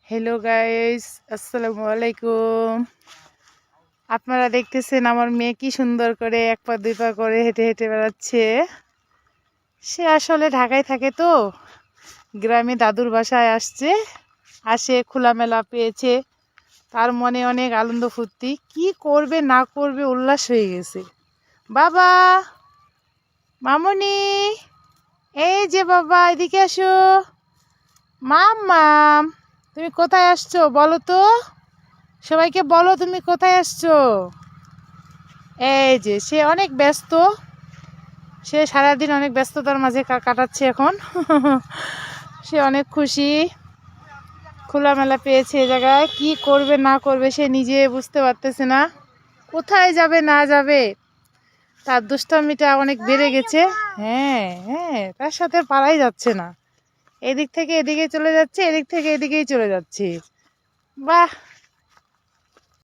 Hello guys, আসসালামু আলাইকুম। আপনারা দেখতেছেন আমার মেয়ে কি সুন্দর করে এক পা দুই পা করে হেঁটে হেঁটে বেড়াচ্ছে। সে আসলে ঢাকায় থাকে, তো গ্রামে দাদুর বাসায় আসে খোলামেলা পেয়েছে। তার মনে অনেক আনন্দ ফুর্তি, কি করবে না করবে উল্লাস হয়ে গেছে। বাবা, মামুনি, এই যে বাবা, এদিকে আসো। মাম, তুমি কোথায় আসছো বলো তো, সবাইকে বলো তুমি কোথায় আসছো। এই যে সে অনেক ব্যস্ত, সে সারাদিন অনেক ব্যস্ততার মাঝে কাটাচ্ছে এখন। সে অনেক খুশি, খোলামেলা পেয়েছে। এ জায়গায় কি করবে না করবে সে নিজে বুঝতে পারতেছে না, কোথায় যাবে না যাবে। তার দুষ্টামিটা অনেক বেড়ে গেছে। হ্যাঁ হ্যাঁ, তার সাথে পারাই যাচ্ছে না। এদিক থেকে এদিকে চলে যাচ্ছে, এদিক থেকে এদিকেই চলে যাচ্ছে। বাহ,